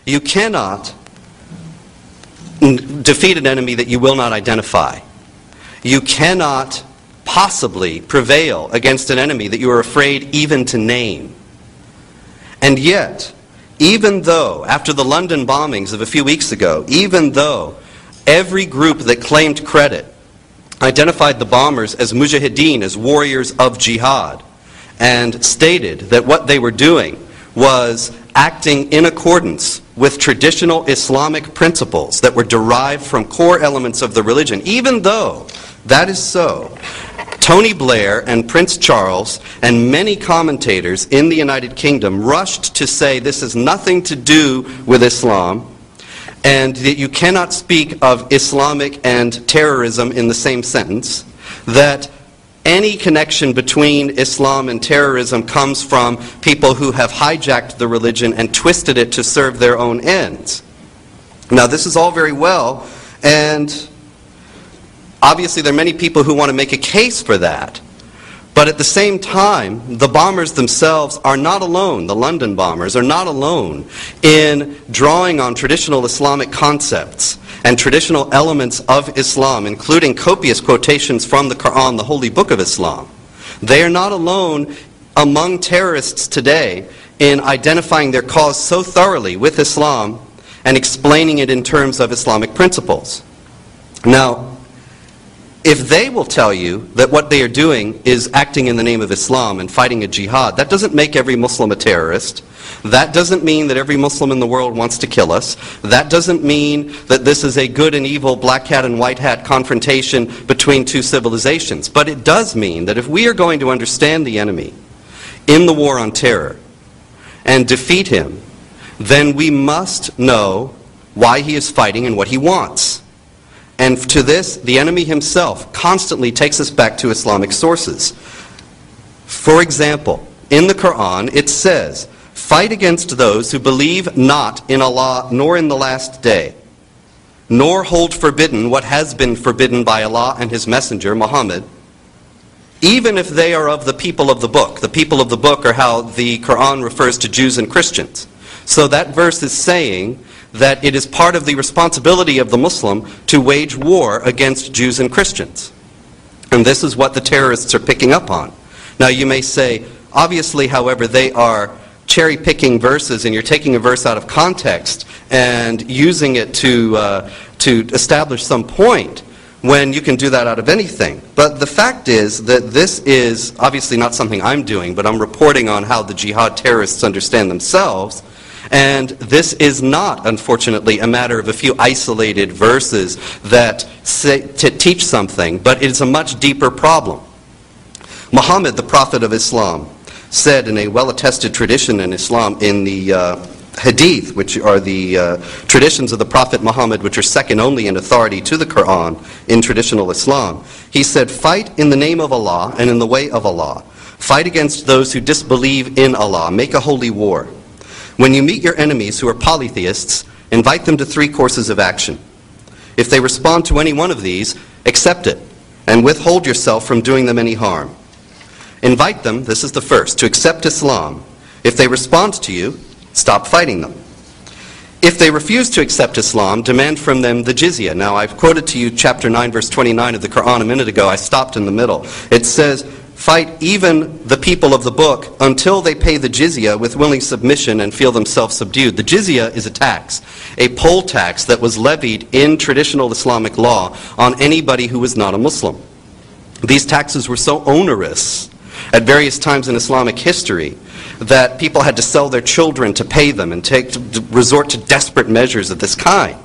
You cannot defeat an enemy that you will not identify. You cannot possibly prevail against an enemy that you are afraid even to name. And yet, even though, after the London bombings of a few weeks ago, even though every group that claimed credit identified the bombers as mujahideen, as warriors of jihad, and stated that what they were doing was acting in accordance with traditional Islamic principles that were derived from core elements of the religion, even though that is so, Tony Blair and Prince Charles and many commentators in the United Kingdom rushed to say this has nothing to do with Islam, and that you cannot speak of Islamic and terrorism in the same sentence, that any connection between Islam and terrorism comes from people who have hijacked the religion and twisted it to serve their own ends. Now, this is all very well, and obviously there are many people who want to make a case for that. But at the same time, the bombers themselves are not alone, the London bombers are not alone in drawing on traditional Islamic concepts and traditional elements of Islam, including copious quotations from the Quran, the holy book of Islam. They are not alone among terrorists today in identifying their cause so thoroughly with Islam and explaining it in terms of Islamic principles. Now, if they will tell you that what they are doing is acting in the name of Islam and fighting a jihad, that doesn't make every Muslim a terrorist. That doesn't mean that every Muslim in the world wants to kill us. That doesn't mean that this is a good and evil black hat and white hat confrontation between two civilizations. But it does mean that if we are going to understand the enemy in the war on terror and defeat him, then we must know why he is fighting and what he wants. And to this, the enemy himself constantly takes us back to Islamic sources. For example, in the Quran it says, "Fight against those who believe not in Allah nor in the last day, nor hold forbidden what has been forbidden by Allah and His Messenger, Muhammad, even if they are of the people of the book." The people of the book are how the Quran refers to Jews and Christians. So that verse is saying that it is part of the responsibility of the Muslim to wage war against Jews and Christians. And this is what the terrorists are picking up on. Now you may say, obviously, however, they are cherry-picking verses and you're taking a verse out of context and using it to establish some point when you can do that out of anything. But the fact is that this is obviously not something I'm doing, but I'm reporting on how the jihad terrorists understand themselves. And this is not, unfortunately, a matter of a few isolated verses that say, to teach something, but it is a much deeper problem. Muhammad, the prophet of Islam, said in a well-attested tradition in Islam, in the Hadith, which are the traditions of the Prophet Muhammad, which are second only in authority to the Quran in traditional Islam, he said, "Fight in the name of Allah and in the way of Allah. Fight against those who disbelieve in Allah. Make a holy war. When you meet your enemies who are polytheists, invite them to 3 courses of action. If they respond to any one of these, accept it, and withhold yourself from doing them any harm. Invite them," this is the first, "to accept Islam. If they respond to you, stop fighting them. If they refuse to accept Islam, demand from them the jizya." Now, I've quoted to you chapter 9, verse 29 of the Quran a minute ago. I stopped in the middle. It says, "Fight even the people of the book until they pay the jizya with willing submission and feel themselves subdued." The jizya is a tax, a poll tax that was levied in traditional Islamic law on anybody who was not a Muslim. These taxes were so onerous at various times in Islamic history that people had to sell their children to pay them and resort to desperate measures of this kind.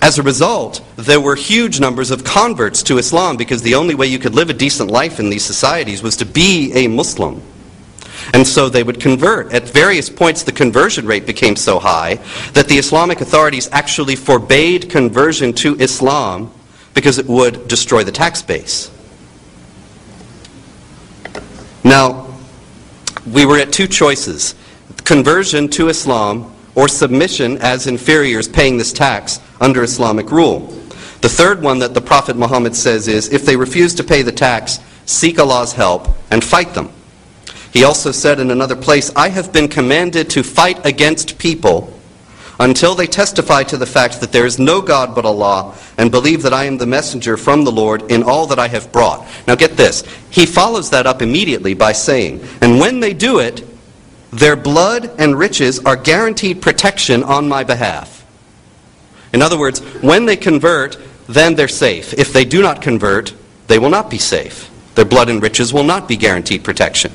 As a result, there were huge numbers of converts to Islam because the only way you could live a decent life in these societies was to be a Muslim. And so they would convert. At various points, the conversion rate became so high that the Islamic authorities actually forbade conversion to Islam because it would destroy the tax base. Now, we were at 2 choices: conversion to Islam or submission as inferiors paying this tax under Islamic rule. The third one that the Prophet Muhammad says is, if they refuse to pay the tax, seek Allah's help and fight them. He also said in another place, "I have been commanded to fight against people until they testify to the fact that there is no God but Allah, and believe that I am the messenger from the Lord in all that I have brought. Now get this. He follows that up immediately by saying, and when they do it, their blood and riches are guaranteed protection on my behalf. In other words, when they convert, then they're safe. If they do not convert, they will not be safe. Their blood and riches will not be guaranteed protection.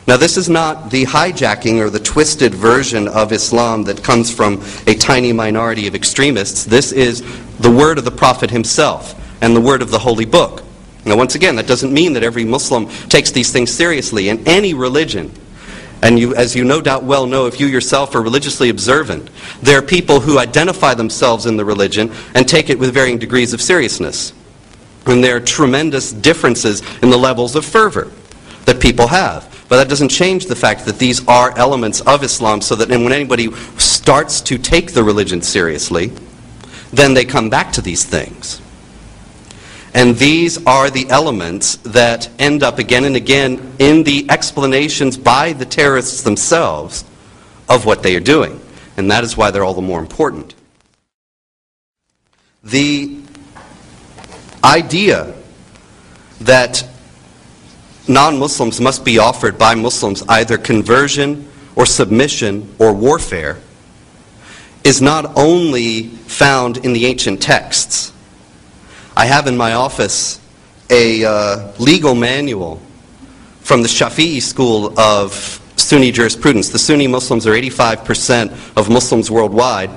Now this is not the hijacking or the twisted version of Islam that comes from a tiny minority of extremists. This is the word of the Prophet himself and the word of the Holy Book. Now once again, that doesn't mean that every Muslim takes these things seriously. In any religion, and as you no doubt well know, if you yourself are religiously observant, there are people who identify themselves in the religion and take it with varying degrees of seriousness. And there are tremendous differences in the levels of fervor that people have. But that doesn't change the fact that these are elements of Islam, so that when anybody starts to take the religion seriously, then they come back to these things. And these are the elements that end up again and again in the explanations by the terrorists themselves of what they are doing. And that is why they're all the more important. The idea that non-Muslims must be offered by Muslims either conversion or submission or warfare is not only found in the ancient texts. I have in my office a legal manual from the Shafi'i school of Sunni jurisprudence. The Sunni Muslims are 85% of Muslims worldwide,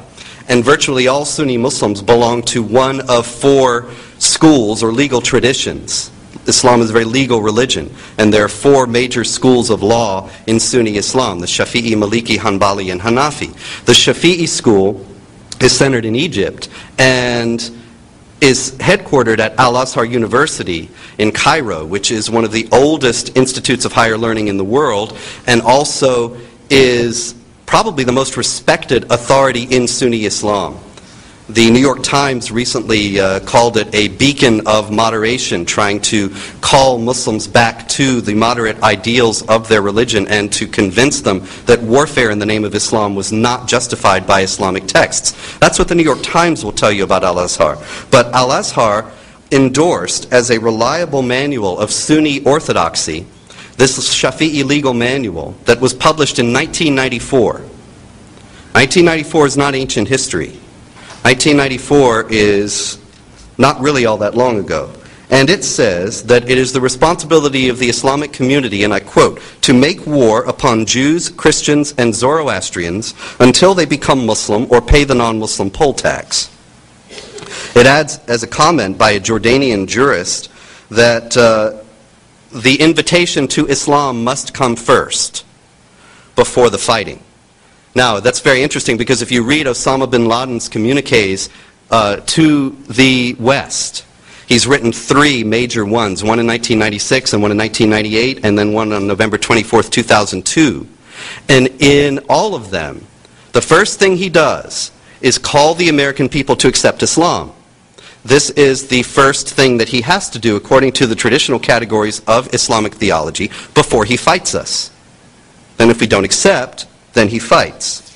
and virtually all Sunni Muslims belong to one of four schools or legal traditions. Islam is a very legal religion, and there are four major schools of law in Sunni Islam: the Shafi'i, Maliki, Hanbali, and Hanafi. The Shafi'i school is centered in Egypt and is headquartered at Al-Azhar University in Cairo, which is one of the oldest institutes of higher learning in the world, and also is probably the most respected authority in Sunni Islam. The New York Times recently called it a beacon of moderation, trying to call Muslims back to the moderate ideals of their religion and to convince them that warfare in the name of Islam was not justified by Islamic texts. That's what the New York Times will tell you about Al-Azhar. But Al-Azhar endorsed as a reliable manual of Sunni orthodoxy this Shafi'i legal manual that was published in 1994. 1994 is not ancient history. 1994 is not really all that long ago. And it says that it is the responsibility of the Islamic community, and I quote, to make war upon Jews, Christians, and Zoroastrians until they become Muslim or pay the non-Muslim poll tax. It adds as a comment by a Jordanian jurist that the invitation to Islam must come first before the fighting. Now, that's very interesting, because if you read Osama bin Laden's communiques to the West, he's written three major ones, one in 1996 and one in 1998, and then one on November 24th, 2002. And in all of them, the first thing he does is call the American people to accept Islam. This is the first thing that he has to do according to the traditional categories of Islamic theology before he fights us. Then if we don't accept, then he fights.